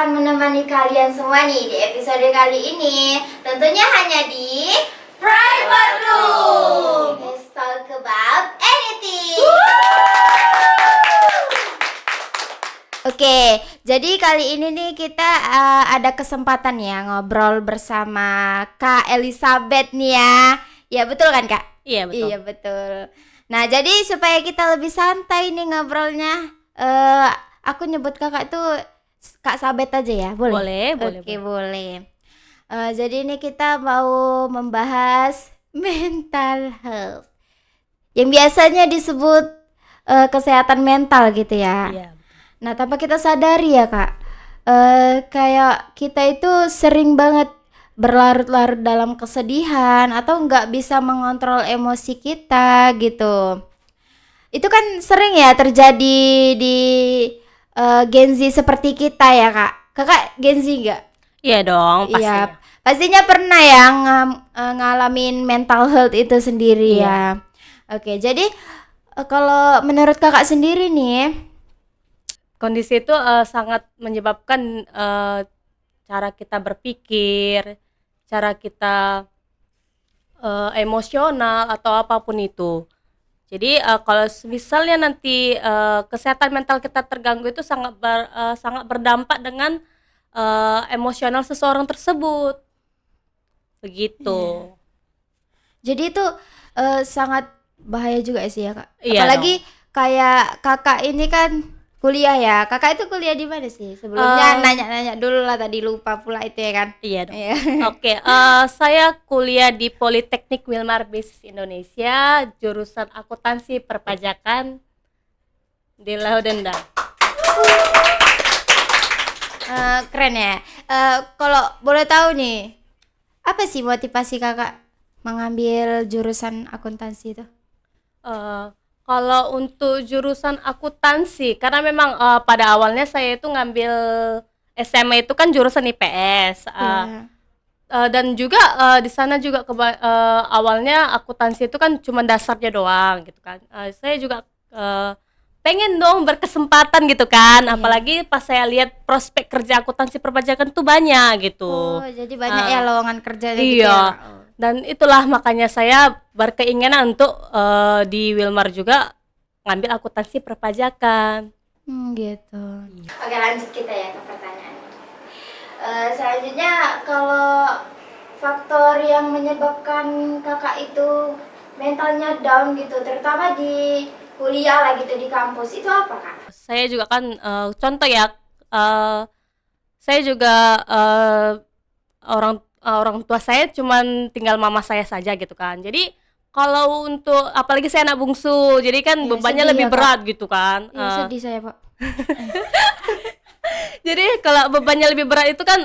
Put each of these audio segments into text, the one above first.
akan menemani kalian semua nih di episode kali ini. Tentunya hanya di Private Room. Let's talk about anything. Oke, jadi kali ini nih kita ada kesempatan ya ngobrol bersama Kak Elizabeth nih ya. Ya betul kan Kak? Iya betul. Iya betul. Nah jadi supaya kita lebih santai nih ngobrolnya, aku nyebut kakak tuh Kak Sabet aja ya, boleh? Oke, boleh. Jadi ini kita mau membahas mental health yang biasanya disebut kesehatan mental gitu ya. Iya. Nah, tanpa kita sadari ya Kak, kayak kita itu sering banget berlarut-larut dalam kesedihan atau nggak bisa mengontrol emosi kita gitu. Itu kan sering ya terjadi di Gen Z seperti kita ya Kak. Kakak Gen Z nggak? Iya dong, pastinya. Iya, pastinya pernah ya ngalamin mental health itu sendiri Iya. ya. Oke, jadi kalau menurut kakak sendiri nih, Kondisi itu sangat menyebabkan cara kita berpikir, cara kita emosional atau apapun itu. Jadi kalau misalnya nanti kesehatan mental kita terganggu itu sangat berdampak dengan emosional seseorang tersebut. Begitu. jadi itu sangat bahaya juga sih ya Kak. Iya Apalagi kayak kakak ini kan kuliah ya. Kakak itu kuliah di mana sih? Sebelumnya nanya-nanya dulu lah, tadi lupa pula itu ya kan. Iya dong. Iya. Oke, saya kuliah di Politeknik Wilmar Bisnis Indonesia, jurusan akuntansi perpajakan di Laudenda. Keren ya. Kalau boleh tahu nih, apa sih motivasi kakak mengambil jurusan akuntansi itu? Kalau untuk jurusan akuntansi, karena memang pada awalnya saya itu ngambil SMA itu kan jurusan IPS. Iya. Dan juga di sana juga awalnya akuntansi itu kan cuma dasarnya doang gitu kan. Saya juga pengen dong berkesempatan gitu kan, Iya. apalagi pas saya lihat prospek kerja akuntansi perpajakan tuh banyak gitu. Oh, jadi banyak ya lowongan kerjanya gitu Iya. ya. Dan itulah makanya saya berkeinginan untuk di Wilmar juga ngambil akuntansi perpajakan. Gitu. Oke, lanjut kita ya ke pertanyaan. Selanjutnya, kalau faktor yang menyebabkan kakak itu mentalnya down gitu, terutama di kuliah lah gitu, di kampus, itu apa Kak? Saya juga kan contoh ya, saya juga orang tua saya cuman tinggal mama saya saja gitu kan. Jadi kalau untuk apalagi saya anak bungsu, jadi kan Iya, bebannya sedih lebih ya, Kak. berat gitu kan. Iya, sedih saya Pak. Jadi kalau bebannya lebih berat itu kan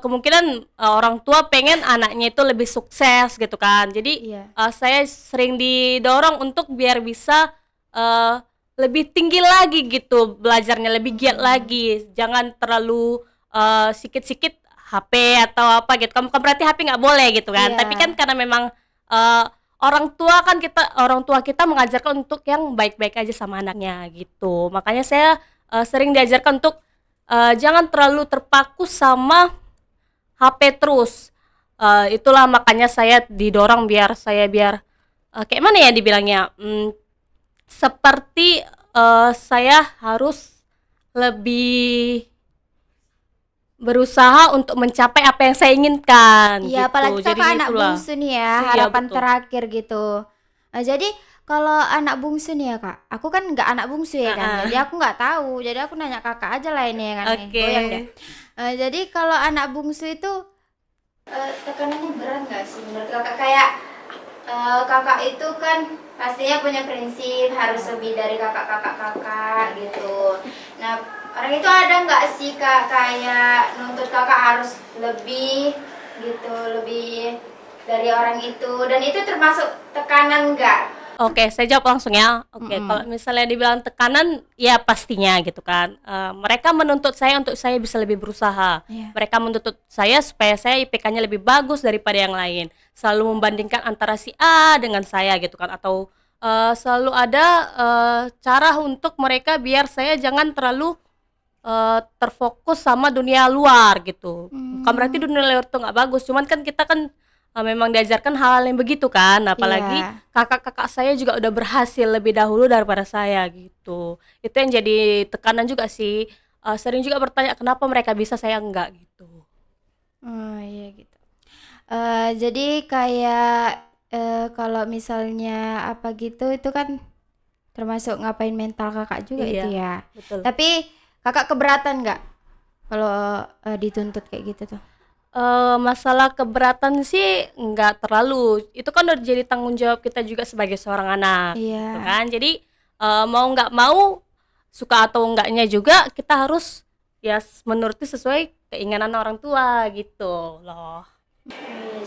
kemungkinan orang tua pengen anaknya itu lebih sukses gitu kan. Jadi Iya. saya sering didorong untuk biar bisa lebih tinggi lagi gitu belajarnya, lebih giat lagi. Jangan terlalu sikit-sikit HP atau apa gitu. Kan berarti HP nggak boleh gitu kan. Iya. Tapi kan karena memang orang tua kita mengajarkan untuk yang baik-baik aja sama anaknya gitu. Makanya saya sering diajarkan untuk jangan terlalu terpaku sama HP terus. Itulah makanya saya didorong biar kayak mana ya dibilangnya, seperti saya harus lebih berusaha untuk mencapai apa yang saya inginkan. Iya, gitu. apalagi Jadi kakak anak itulah. bungsu nih ya, Iya, harapan betul. terakhir gitu. Nah, jadi kalau anak bungsu nih ya Kak, aku kan nggak anak bungsu ya kan, jadi aku nggak tahu, jadi aku nanya kakak aja lah ini ya kan. Oke. Goyang deh. Jadi kalau anak bungsu itu tekanannya berat nggak sih menurut kakak? Kayak kakak itu kan pastinya punya prinsip harus lebih dari kakak gitu. Nah, orang itu ada nggak sih Kak kayak nuntut kakak harus lebih gitu, lebih dari orang itu, dan itu termasuk tekanan nggak? Oke, saya jawab langsung ya. Oke, kalau misalnya dibilang tekanan, ya pastinya gitu kan. Mereka menuntut saya untuk saya bisa lebih berusaha. Iya. Mereka menuntut saya supaya saya IPK-nya lebih bagus daripada yang lain. Selalu membandingkan antara si A dengan saya gitu kan. Atau selalu ada cara untuk mereka biar saya jangan terlalu terfokus sama dunia luar gitu. Bukan berarti dunia luar tuh nggak bagus, cuman kan kita kan memang diajarkan hal yang begitu kan, apalagi Iya. kakak-kakak saya juga udah berhasil lebih dahulu daripada saya gitu. Itu yang jadi tekanan juga sih. Sering juga bertanya kenapa mereka bisa saya enggak gitu. Oh iya gitu. Jadi kayak kalau misalnya apa gitu itu kan termasuk ngapain mental kakak juga Iya, itu ya. betul. Tapi kakak keberatan nggak kalau dituntut kayak gitu tuh? Masalah keberatan sih nggak terlalu, itu kan udah jadi tanggung jawab kita juga sebagai seorang anak gitu Iya. kan. Jadi mau nggak mau, suka atau enggaknya juga kita harus ya menuruti sesuai keinginan orang tua gitu loh.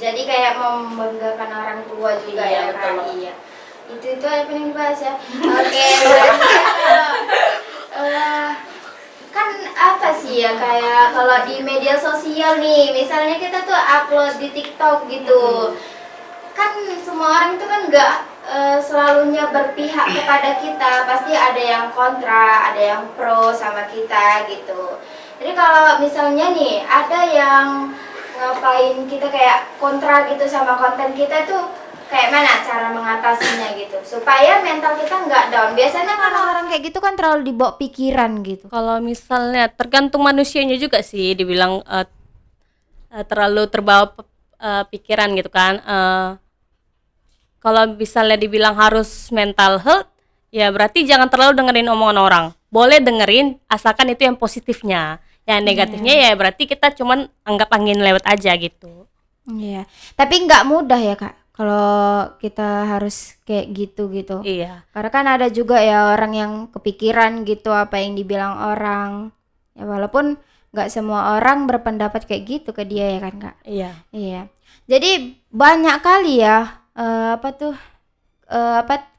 Jadi kayak membanggakan orang tua juga Iya, ya betul. Kak. Iya. Itu yang penting dibahas ya. Oke, berarti kan apa sih ya kayak kalau di media sosial nih, misalnya kita tuh upload di TikTok gitu. Kan semua orang itu kan nggak selalunya berpihak kepada kita, pasti ada yang kontra, ada yang pro sama kita gitu. Jadi kalau misalnya nih ada yang ngapain kita kayak kontra gitu sama konten kita tuh, kayak mana cara mengatasinya gitu supaya mental kita nggak down. Biasanya kalau orang kayak gitu kan terlalu dibawa pikiran gitu. Kalau misalnya tergantung manusianya juga sih, dibilang terlalu terbawa pikiran gitu kan. Kalau misalnya dibilang harus mental health, ya berarti jangan terlalu dengerin omongan orang. Boleh dengerin, asalkan itu yang positifnya. Yang negatifnya ya berarti kita cuman anggap angin lewat aja gitu. Iya, tapi nggak mudah ya Kak kalau kita harus kayak gitu. Iya, Karena kan ada juga ya orang yang kepikiran gitu apa yang dibilang orang. Ya walaupun nggak semua orang berpendapat kayak gitu ke dia ya kan Kak. iya. Iya. Jadi banyak kali ya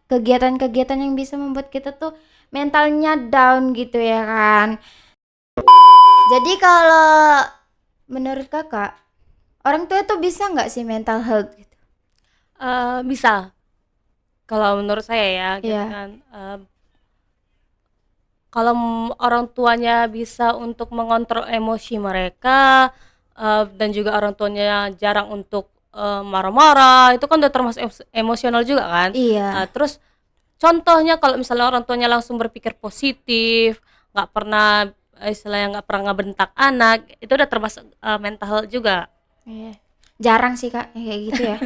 kegiatan-kegiatan yang bisa membuat kita tuh mentalnya down gitu ya kan. Jadi kalau menurut Kakak, orang tua tuh bisa nggak sih mental health gitu? Bisa. Kalau menurut saya ya, gitu Iya. kan. Kalau orang tuanya bisa untuk mengontrol emosi mereka, dan juga orang tuanya jarang untuk marah-marah, itu kan udah termasuk emosional juga kan. Iya. Terus contohnya kalau misalnya orang tuanya langsung berpikir positif, nggak pernah istilahnya nggak pernah ngebentak anak, itu udah termasuk mental health juga. Iya. Jarang sih Kak yang kayak gitu ya.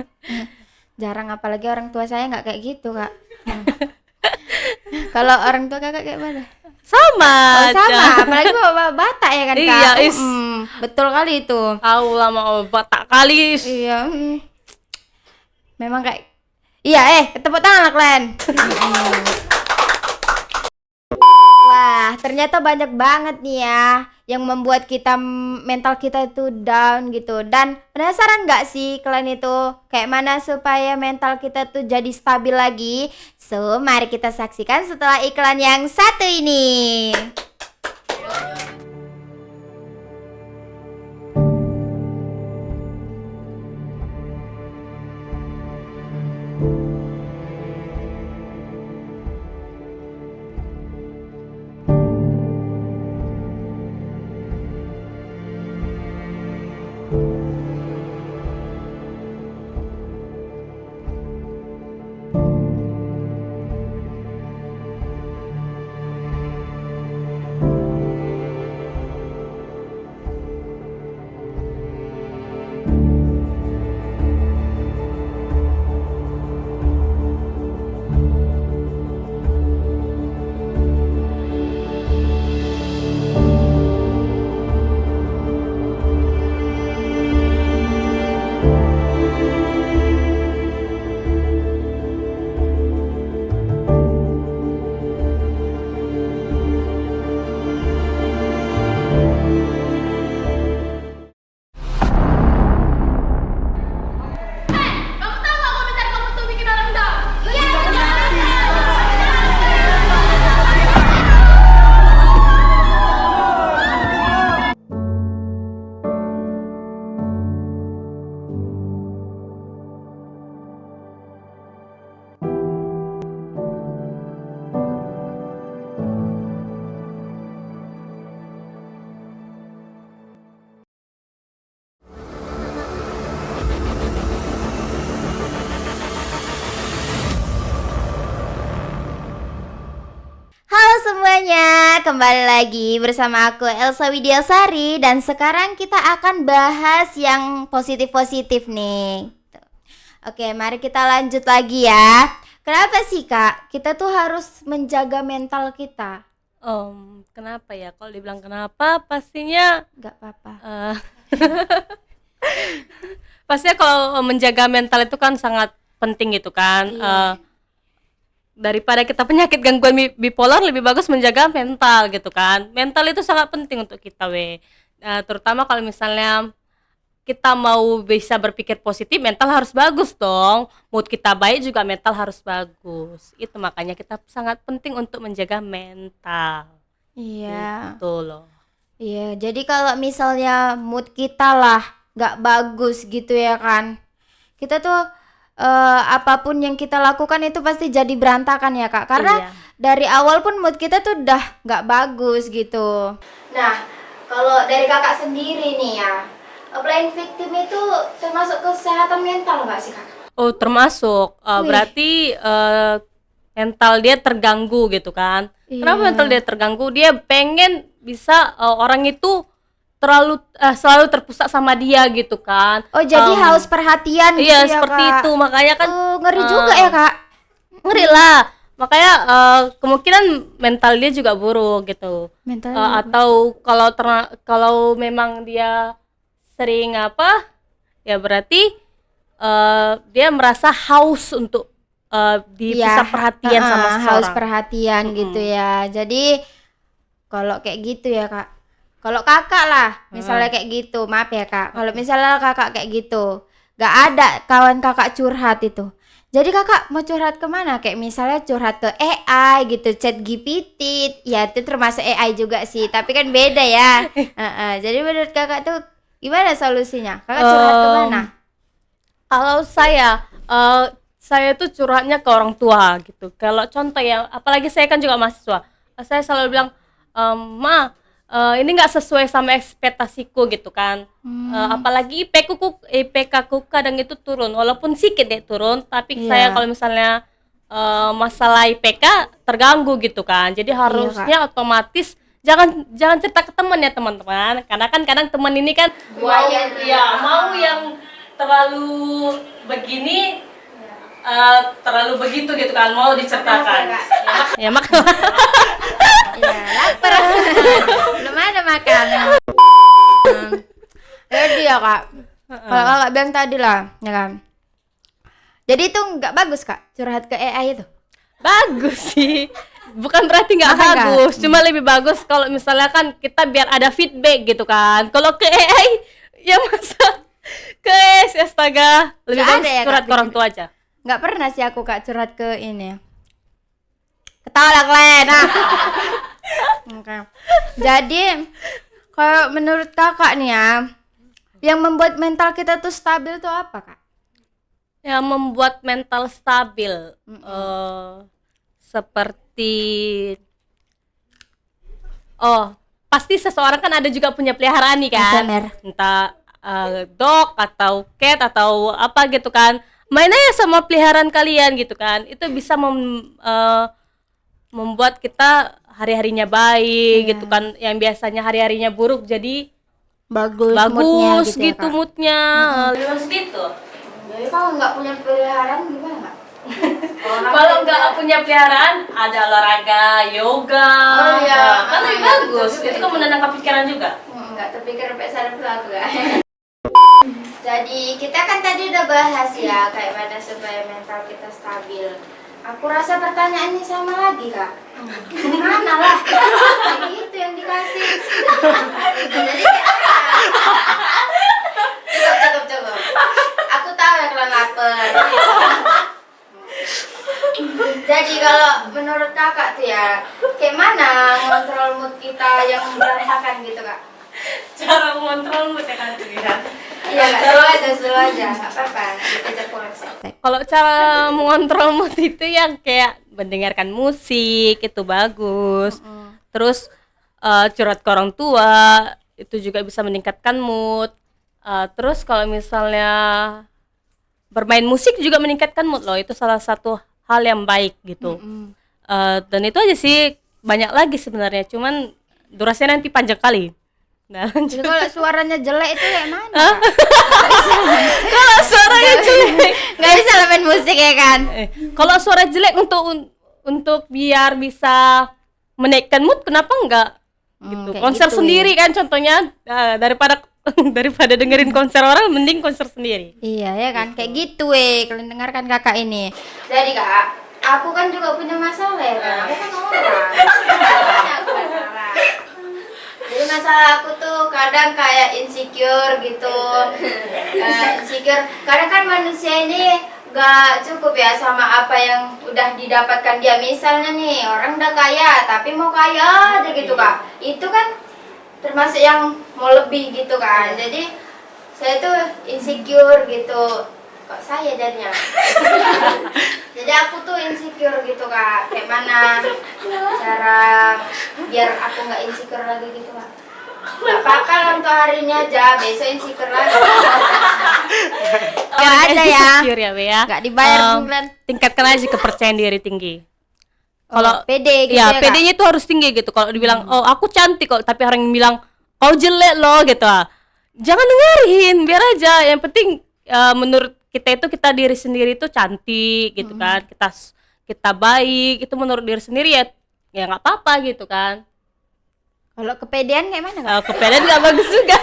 Jarang, apalagi orang tua saya nggak kayak gitu Kak. Kalau orang tua Kakak kayak mana? Sama Oh sama, aja. apalagi bawa Batak ya kan Kak. Iya, is. Betul kali itu. Tahu lah mau Batak kali. Iya. Memang kayak iya, tepuk tangan lah kalian. Wah, ternyata banyak banget nih ya yang membuat kita mental kita itu down gitu. Dan penasaran nggak sih kalian itu kayak mana supaya mental kita tuh jadi stabil lagi? So, mari kita saksikan setelah iklan yang satu ini. kembali lagi bersama aku Elsa Widiasari dan sekarang kita akan bahas yang positif-positif nih. Oke, mari kita lanjut lagi ya. Kenapa sih Kak, kita tuh harus menjaga mental kita? Kenapa ya? Kalau dibilang kenapa, pastinya Gak apa-apa. pastinya kalau menjaga mental itu kan sangat penting gitu kan. Iya. Daripada kita penyakit gangguan bipolar, lebih bagus menjaga mental gitu kan. Mental itu sangat penting untuk kita terutama kalau misalnya kita mau bisa berpikir positif, mental harus bagus dong. Mood kita baik juga mental harus bagus. Itu makanya kita sangat penting untuk menjaga mental. Iya. Gitu loh. Iya, jadi kalau misalnya mood kita lah gak bagus gitu ya kan, kita tuh apapun yang kita lakukan itu pasti jadi berantakan ya Kak. Karena Iya. dari awal pun mood kita tuh udah gak bagus gitu. Nah, kalau dari Kakak sendiri nih ya, playing victim itu termasuk kesehatan mental gak sih Kak? Oh, termasuk. Wih. Berarti mental dia terganggu gitu kan. Kenapa Iya. mental dia terganggu? Dia pengen bisa orang itu selalu terpusat sama dia gitu kan. Oh, jadi haus perhatian gitu Iya, ya seperti Kak? itu. Makanya kan Ngeri juga ya Kak? ngeri lah. Makanya kemungkinan mental dia juga buruk gitu. Mental Atau kalau memang dia sering ya berarti dia merasa haus untuk dipusat perhatian sama haus seseorang. perhatian gitu ya. Jadi kalau kayak gitu ya Kak, kalau Kakak lah misalnya kayak gitu, maaf ya Kak, kalau misalnya Kakak kayak gitu gak ada kawan Kakak curhat itu, jadi Kakak mau curhat kemana? Kayak misalnya curhat ke AI gitu, chat GPT, ya itu termasuk AI juga sih, tapi kan beda ya. Jadi menurut Kakak tuh gimana solusinya? Kakak curhat kemana? Kalau saya tuh curhatnya ke orang tua gitu. Kalau contoh ya, apalagi saya kan juga mahasiswa, saya selalu bilang, Ma, ini nggak sesuai sama ekspektasiku gitu kan. Apalagi IPK ku kadang itu turun, walaupun sedikit deh turun, tapi Iya. saya kalau misalnya masalah IPK terganggu gitu kan. Jadi harusnya otomatis jangan cerita ke teman ya teman-teman, karena kan kadang teman ini kan mau yang terlalu begini, terlalu begitu gitu kan, mau diceritakan. Ya makanya. Iya, lapar. Belum ada makan. Jadi ya Kak, kalau Kakak bilang tadi lah, ya kan. Jadi itu nggak bagus Kak, curhat ke AI itu. Bagus sih, bukan berarti nggak Masa nggak? bagus, cuma lebih bagus kalau misalnya kan kita biar ada feedback gitu kan. Kalau ke AI ya masa ke AI sih, astaga, lebih Nggak bagus ada ya, curhat Kak, ke orang tua aja. Nggak pernah sih aku Kak curhat ke ini. Ketawa lah kalian. Oke. Jadi kalau menurut Kakak nih ya, yang membuat mental kita tuh stabil tuh apa Kak? Yang membuat mental stabil seperti pasti seseorang kan ada juga punya peliharaan nih kan, Bener. entah dog atau cat atau apa gitu kan, main aja sama peliharaan kalian gitu kan, itu bisa membuat kita hari-harinya baik gitu kan, yang biasanya hari-harinya buruk jadi Bagus moodnya bagus gitu ya, gitu Kak. moodnya. Seperti itu. Jadi kalau nggak punya peliharaan gimana Kak? Kalau nggak punya peliharaan, ada olahraga, yoga, Oh, iya. kan lebih Iya, bagus. betul juga Itu kan menenangkan pikiran juga. Nggak terpikir sampai sana pelaku ya. Jadi kita kan tadi udah bahas ya kayak mana supaya mental kita stabil. Aku rasa pertanyaannya sama lagi Kak. Mana lah? Kayak gitu yang dikasih. Jadi cukup. Aku tahu ya kalian lapar. Jadi kalau menurut Kakak tuh ya, kayak mana ngontrol mood kita yang berantakan gitu Kak? Cara mengontrol mood ya kan pilihan. Iya Kak, selalu aja, nggak apa-apa. Kita koreksi. Kalau cara mengontrol mood itu yang kayak mendengarkan musik itu bagus. Terus curhat ke orang tua itu juga bisa meningkatkan mood. Terus kalau misalnya bermain musik juga meningkatkan mood loh, itu salah satu hal yang baik gitu. Dan itu aja sih banyak lagi sebenarnya, cuman durasinya nanti panjang kali. Nah, Jadi lanjut. kalau suaranya jelek itu kayak mana? Hah? Kak? Kalau suaranya jelek, Nggak bisa lah main musik ya kan? kalau suara jelek untuk biar bisa menaikkan mood, kenapa enggak? Gitu. Kayak Konser gitu. sendiri kan contohnya, daripada daripada dengerin konser orang, mending konser sendiri. Iya ya kan, kayak gitu kalian dengarkan kakak ini. Jadi kak, aku kan juga punya masalah ya kan, aku kan orang. Banyak masalah. Jadi masalah aku tuh kadang kayak insecure gitu. Insecure, kadang kan manusia ini gak cukup ya sama apa yang udah didapatkan dia. Misalnya nih, orang udah kaya tapi mau kaya aja gitu kak. Itu kan termasuk yang mau lebih gitu kan. Jadi saya tuh insecure gitu. Kok saya jadinya? Jadi aku tuh insecure gitu kak. Kayak mana cara biar aku nggak insecure lagi gitu kak? Nggak apa-apa lah untuk hari ini aja, besok insecure lagi. Biar ada ya. insecure ya, Be, ya. Nggak dibayar Em, bulan. Tingkatkan aja kepercayaan diri tinggi. Kalau pede gitu ya, ya, Kak? PD-nya itu harus tinggi gitu. Kalau dibilang, oh aku cantik kok, tapi orang yang bilang kau jelek loh gitu. Jangan dengerin, biar aja. Yang penting menurut kita itu kita diri sendiri itu cantik gitu kan. Kita baik, itu menurut diri sendiri ya nggak apa-apa gitu kan. Kalau kepedean kayak mana kak? Kepedean nggak bagus juga.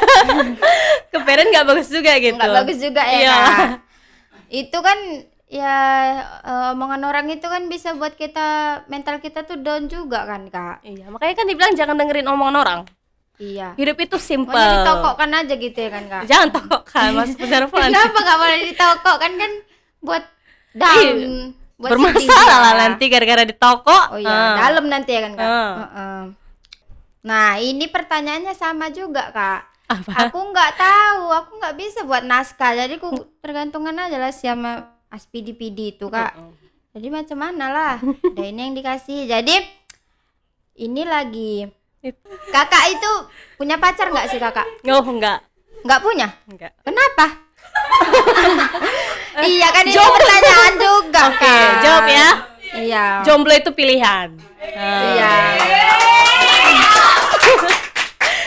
Kepedean nggak bagus juga gitu. Nggak bagus juga ya Iya. kak? Itu kan ya omongan orang itu kan bisa buat kita, mental kita tuh down juga kan kak? Iya, makanya kan dibilang jangan dengerin omongan orang. Iya. Hidup itu simple. Pokoknya ditokokkan aja gitu ya kan kak? Jangan tokokkan, Mas Puzarfan. Kenapa nggak boleh ditokokkan kan buat down, buat sedih Bermasalah lah dia. nanti gara-gara ditokok. Oh iya, dalam nanti ya kan kak? Ah. Heeh. Nah ini pertanyaannya sama juga kak. Apa? Aku nggak tahu, aku nggak bisa buat naskah, jadi aku tergantungan aja lah sama Aspidi-pidi itu kak. Jadi macam mana lah, ada ini yang dikasih. Jadi ini lagi kakak itu punya pacar nggak sih kakak? Oh, enggak. Nggak punya? Enggak. Kenapa? Iya kan ini pertanyaan juga Oke, kak. jawab ya. Iya. Jomblo itu pilihan. Iya.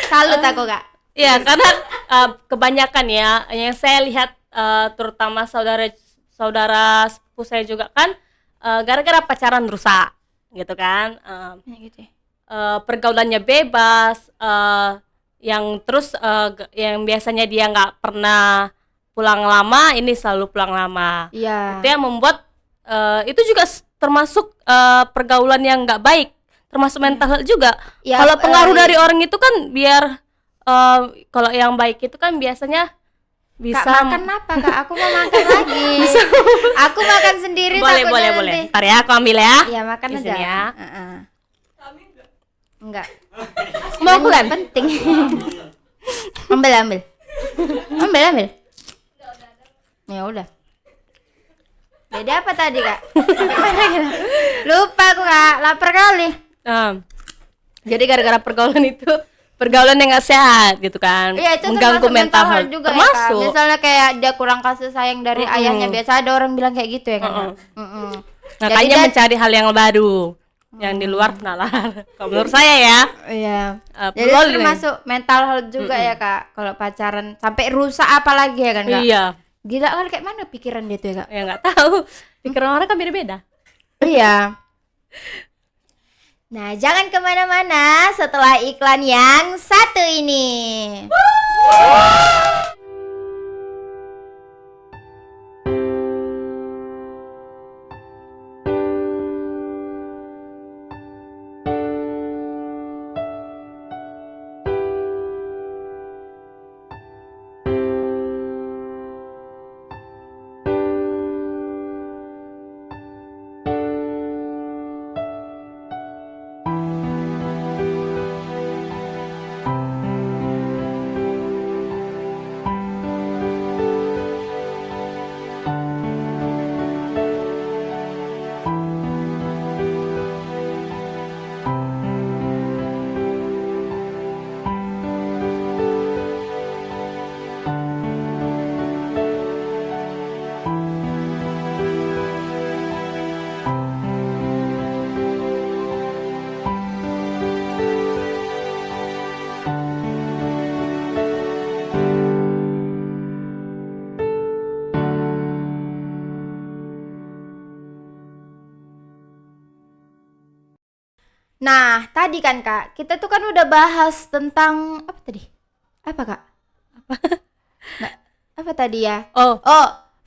Salut aku kak. Iya, karena kebanyakan ya yang saya lihat terutama saudara sepupu saya juga kan gara-gara pacaran rusak gitu kan. Gitu ya. Pergaulannya bebas, yang terus yang biasanya dia nggak pernah pulang lama, ini selalu pulang lama. Iya. Itu yang membuat itu juga termasuk pergaulan yang nggak baik, termasuk mental health juga. Ya, Kalau pengaruh dari orang itu kan biar kalau yang baik itu kan biasanya bisa Kak makan apa kak? Aku mau makan lagi. Aku makan sendiri boleh takutnya boleh. nanti. Ntar ya aku ambil ya. Iya makan Di aja. sini ya. Enggak. Mau aku kan? Penting. ambil. Ambil. Ya udah. Beda apa tadi kak? Lupa aku kak, lapar kali. Jadi gara-gara pergaulan yang nggak sehat gitu kan, Iya itu mengganggu termasuk mental health health juga termasuk. ya kak. Misalnya kayak dia kurang kasih sayang dari ayahnya, biasa ada orang bilang kayak gitu ya kan. Kak? Makanya Jadi mencari hal yang baru, yang di luar nalar. Kalau menurut saya ya. Iya. Jadi Pergaulan termasuk mental health juga ya kak. Kalau pacaran sampai rusak apalagi ya kan kak. Iya, Gila kan kayak mana pikiran dia tuh ya kak. ya nggak tahu. Pikiran orang kan beda-beda. Iya. Nah jangan kemana-mana setelah iklan yang satu ini. tadi kan Kak, kita tuh kan udah bahas tentang apa tadi? Apa Kak? Nggak, apa tadi ya? Oh,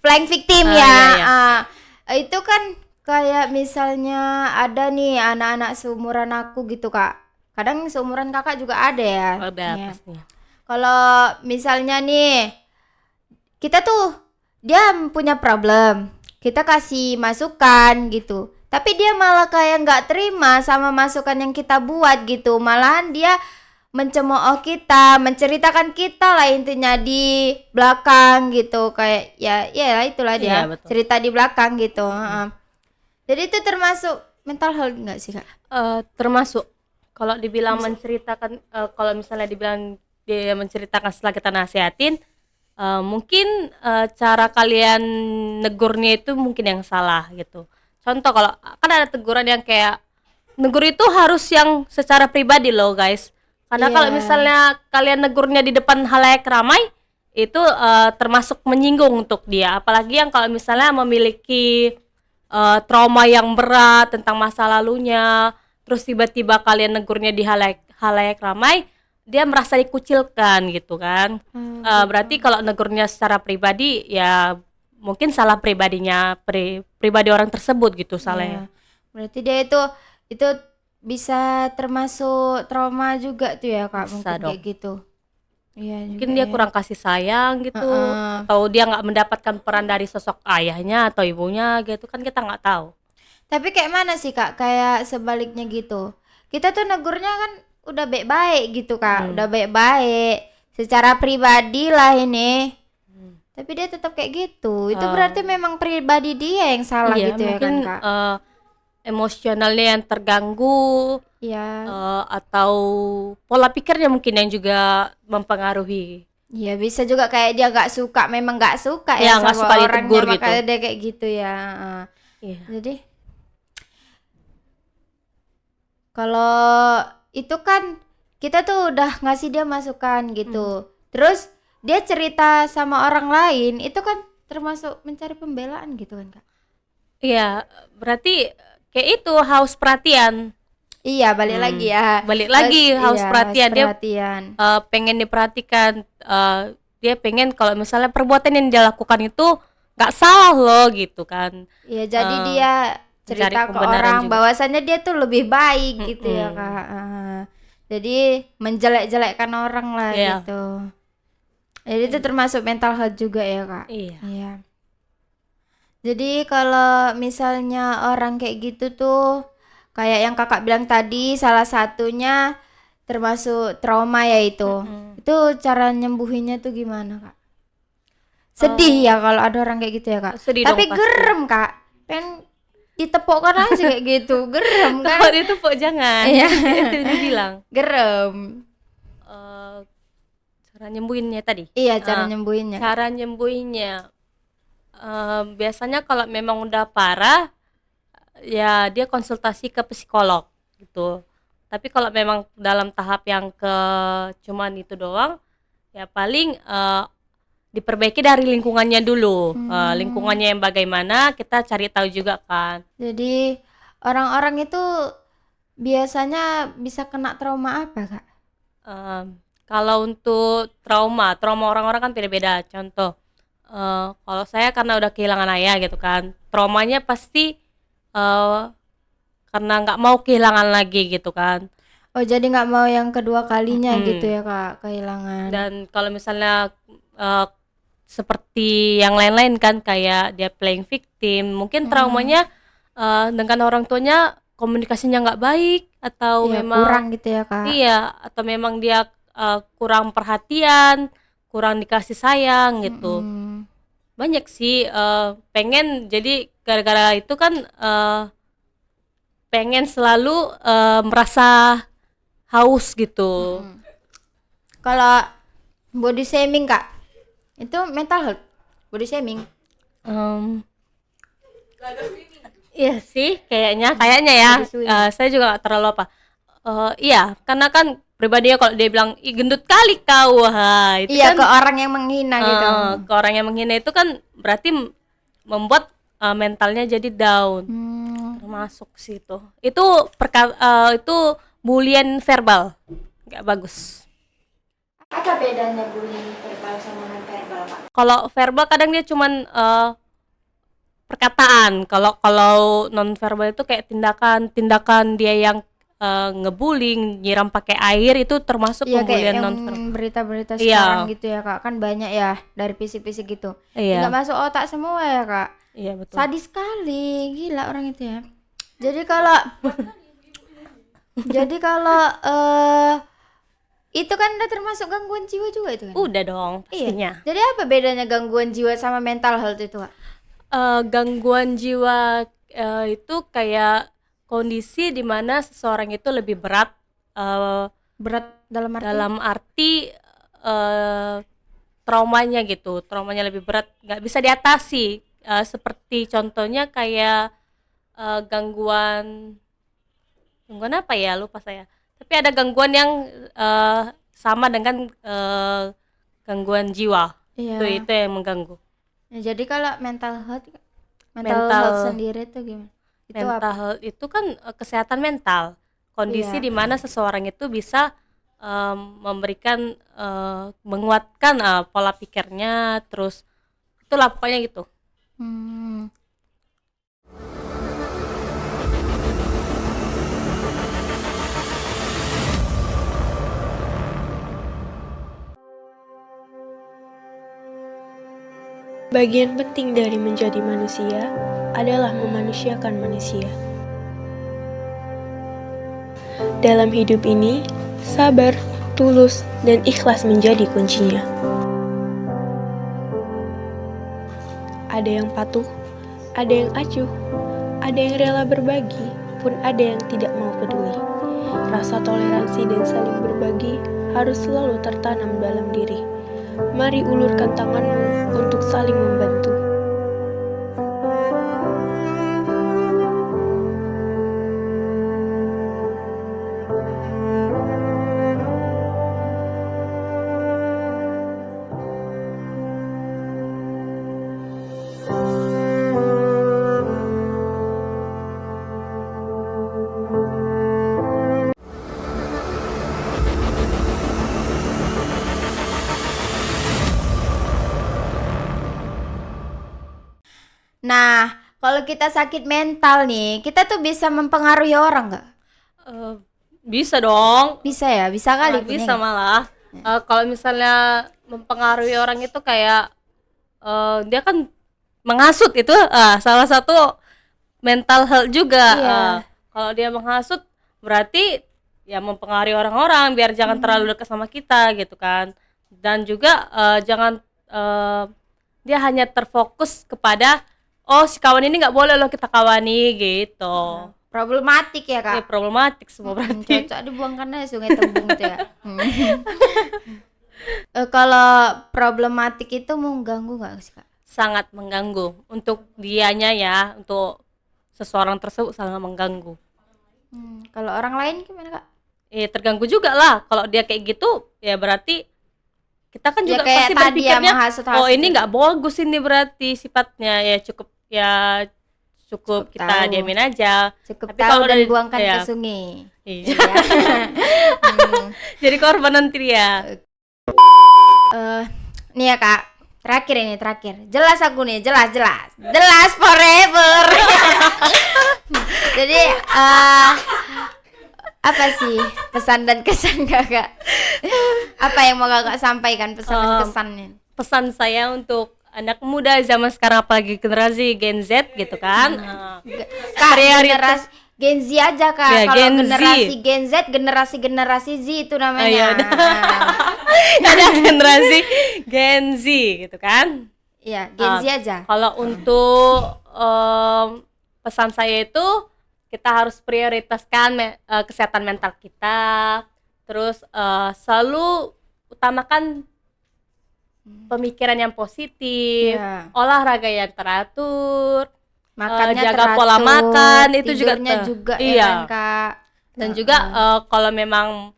Flying victim Ah, ya. iya, iya. Itu kan kayak misalnya ada nih anak-anak seumuran aku gitu Kak. Kadang seumuran Kakak juga ada ya. udah Ya. pastinya. Kalau misalnya nih kita tuh dia punya problem, kita kasih masukan gitu. Tapi dia malah kayak nggak terima sama masukan yang kita buat gitu. Malahan dia mencemooh kita, menceritakan kita lah intinya di belakang gitu. Kayak ya itulah Iya, dia betul. cerita di belakang gitu. Heeh. Jadi itu termasuk mental health nggak sih Kak? Termasuk kalau dibilang menceritakan, kalau misalnya dibilang dia menceritakan setelah kita nasihatin, mungkin cara kalian negurnya itu mungkin yang salah gitu. Contoh kalau kan ada teguran yang kayak negur itu harus yang secara pribadi loh guys. Karena kalau Iya. misalnya kalian negurnya di depan halayak ramai itu termasuk menyinggung untuk dia. Apalagi yang kalau misalnya memiliki trauma yang berat tentang masa lalunya, terus tiba-tiba kalian negurnya di halayak ramai, dia merasa dikucilkan gitu kan. Berarti kalau negurnya secara pribadi ya mungkin salah pribadinya, pribadi orang tersebut gitu Iya. salahnya. Berarti dia itu bisa termasuk trauma juga tuh ya Kak, Bisa mungkin dong. kayak gitu. Iya Mungkin juga dia ya. kurang kasih sayang gitu, Heeh. atau dia nggak mendapatkan peran dari sosok ayahnya atau ibunya gitu kan kita nggak tahu. Tapi kayak mana sih Kak? Kayak sebaliknya gitu. Kita tuh negurnya kan udah baik-baik gitu Kak, udah baik-baik secara pribadi lah ini. Tapi dia tetap kayak gitu. Itu berarti memang pribadi dia yang salah Iya, gitu ya kan mungkin Kak? emosionalnya yang terganggu, Iya. atau pola pikirnya mungkin yang juga mempengaruhi. Iya bisa juga kayak dia nggak suka, memang nggak suka Ya, ya nggak sama suka orangnya ditegur gitu. makanya dia kayak gitu ya. Heeh. Iya. Jadi kalau itu kan kita tuh udah ngasih dia masukan gitu. Terus dia cerita sama orang lain, itu kan termasuk mencari pembelaan gitu kan Kak? Iya, berarti kayak itu haus perhatian. Iya balik lagi ya. Balik lagi haus Iya, perhatian, dia perhatian. pengen diperhatikan, dia pengen kalau misalnya perbuatan yang dia lakukan itu nggak salah loh gitu kan. Iya jadi Eh, dia mencari cerita ke pembenaran orang juga. bahwasannya dia tuh lebih baik gitu ya Kak. Jadi menjelek-jelekkan orang lah Iya. gitu. Jadi itu termasuk mental health juga ya Kak. Iya. Iya. Jadi kalau misalnya orang kayak gitu tuh kayak yang Kakak bilang tadi salah satunya termasuk trauma ya itu. Itu cara nyembuhinnya tuh gimana Kak? Sedih ya kalau ada orang kayak gitu ya Kak. Sedih Tapi dong pasti. gerem Kak. Pengen ditepokkan aja kayak gitu. Gerem kan. Kalau itu kok jangan. Iya. Itu dibilang. Gerem. Cara nyembuhinnya tadi. Iya cara nyembuhinnya. Cara nyembuhinnya biasanya kalau memang udah parah ya dia konsultasi ke psikolog gitu. Tapi kalau memang dalam tahap yang cuman itu doang ya paling diperbaiki dari lingkungannya dulu. Lingkungannya yang bagaimana kita cari tahu juga kan. Jadi orang-orang itu biasanya bisa kena trauma apa Kak? Kalau untuk trauma orang-orang kan beda-beda. Contoh, kalau saya karena udah kehilangan ayah gitu kan, traumanya pasti karena nggak mau kehilangan lagi gitu kan. Oh jadi nggak mau yang kedua kalinya gitu ya Kak kehilangan. Dan kalau misalnya seperti yang lain-lain kan kayak dia playing victim, mungkin traumanya dengan orang tuanya komunikasinya nggak baik atau Iya, memang kurang gitu ya Kak. iya atau memang dia kurang perhatian, kurang dikasih sayang gitu. Banyak sih pengen jadi gara-gara itu kan pengen selalu merasa haus gitu. Kalau body shaming Kak, itu mental health. Body shaming. Iya sih kayaknya ya. Saya juga gak terlalu apa. Iya karena kan pribadinya kalau dia bilang ih gendut kali kau, itu Iya kan ke orang yang menghina gitu. ke orang yang menghina itu kan berarti membuat mentalnya jadi down. Termasuk sih itu bulian verbal, nggak bagus. Apa bedanya bullying verbal sama non verbal, Kak? Kalau verbal kadang dia cuman perkataan. Kalau non verbal itu kayak tindakan dia yang ngebullying, nyiram pakai air, itu termasuk Iya, kayak pembulian yang non verbal. berita-berita Iya. sekarang gitu ya, Kak. Kan banyak ya dari fisik-fisik gitu. Iya. Nggak masuk otak semua ya, Kak. Iya betul. Sadis sekali, gila orang itu ya. Jadi kalau itu kan udah termasuk gangguan jiwa juga itu kan? Udah dong pastinya. Iya. Jadi apa bedanya gangguan jiwa sama mental health itu, Kak? Gangguan jiwa itu kayak kondisi di mana seseorang itu lebih berat, Berat dalam arti? dalam arti traumanya gitu, traumanya lebih berat, nggak bisa diatasi. Seperti contohnya kayak gangguan apa ya, lupa saya. Tapi ada gangguan yang sama dengan gangguan jiwa. Iya. Itu yang mengganggu. Nah, jadi kalau mental health Mental- health sendiri itu gimana? Itu Mental apa? health itu kan kesehatan mental, kondisi Iya. di mana seseorang itu bisa memberikan menguatkan pola pikirnya, terus itulah pokoknya gitu. Hmm. Bagian penting dari menjadi manusia adalah memanusiakan manusia. Dalam hidup ini, sabar, tulus, dan ikhlas menjadi kuncinya. Ada yang patuh, ada yang acuh, ada yang rela berbagi, pun ada yang tidak mau peduli. Rasa toleransi dan saling berbagi harus selalu tertanam dalam diri. Mari ulurkan tanganmu untuk saling membantu. Nah, kalau kita sakit mental nih, kita tuh bisa mempengaruhi orang nggak? Bisa dong. Bisa ya, bisa kali. Bisa malah. Kalau misalnya mempengaruhi orang itu kayak dia kan menghasut, itu salah satu mental health juga. Iya. Kalau dia menghasut berarti ya mempengaruhi orang-orang biar jangan terlalu dekat sama kita gitu kan. Dan juga jangan dia hanya terfokus kepada si kawan ini nggak boleh loh kita kawani gitu. Problematik ya, Ini Kak. problematik semua berarti. Cocok dibuangkan aja Sungai Tembung itu ya. Kalau problematik itu mengganggu nggak sih, Kak? Sangat mengganggu untuk dianya ya, untuk seseorang tersebut sangat mengganggu. Kalau orang lain gimana, Kak? Terganggu juga lah kalau dia kayak gitu, ya berarti kita kan Ya juga kayak pasti tadi ya, berpikirnya menghasut-hasut ini itu. nggak bagus ini berarti sifatnya, cukup Cukup kita tahu. diamin aja. Cukup Tapi tahu kalau dan udah buangkan ya, ke sungai. iya. Hmm. Jadi korban nanti ya. Nih ya, Kak. Terakhir. Jelas aku nih, jelas forever. Jadi apa sih pesan dan kesan Kakak? Apa yang mau Kakak sampaikan, pesan dan kesannya? Pesan saya untuk anak muda zaman sekarang, apalagi generasi Gen Z gitu kan. Kak, Prioritas- generasi Gen Z aja, Kak. Ya, Kalau Gen Z. generasi Gen Z, generasi Z itu namanya. Iya, udah. Ada generasi Gen Z gitu kan. Iya, Gen Z aja. Kalau untuk pesan saya itu kita harus prioritaskan kesehatan mental kita, terus selalu utamakan pemikiran yang positif, Iya. olahraga yang teratur, Makannya jaga teratur, pola makan, itu juga tidurnya juga ya iya. kan, Kak. Dan juga kalau memang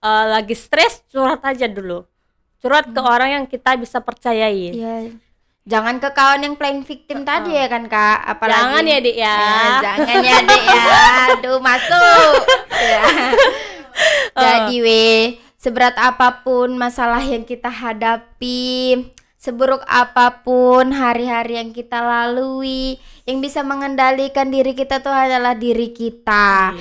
lagi stres, curhat aja dulu, curhat ke orang yang kita bisa percayain. Iya. jangan ke kawan yang playing victim tadi ya kan Kak, apalagi Jangan ya, Dik, ya. jangan ya Dek ya, aduh masuk ya. Jadi seberat apapun masalah yang kita hadapi, seburuk apapun hari-hari yang kita lalui, yang bisa mengendalikan diri kita tuh adalah diri kita.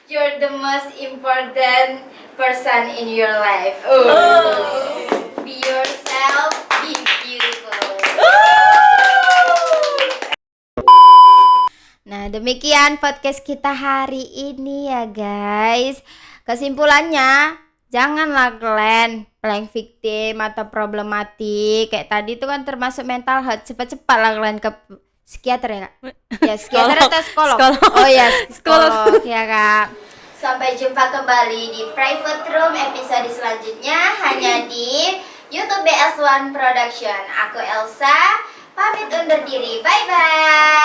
You're the most important person in your life. Be yourself, be beautiful. Nah, demikian podcast kita hari ini ya guys. Kesimpulannya, janganlah kalian playing victim atau problematik. Kayak tadi itu kan termasuk mental health. Cepat-cepatlah kalian ke psikiater ya Kak? Ya, psikiater atau psikolog? Oh ya, psikolog ya Kak. Sampai jumpa kembali di Private Room episode selanjutnya hanya di YouTube BS1 Production. Aku Elsa, pamit undur diri. Bye-bye.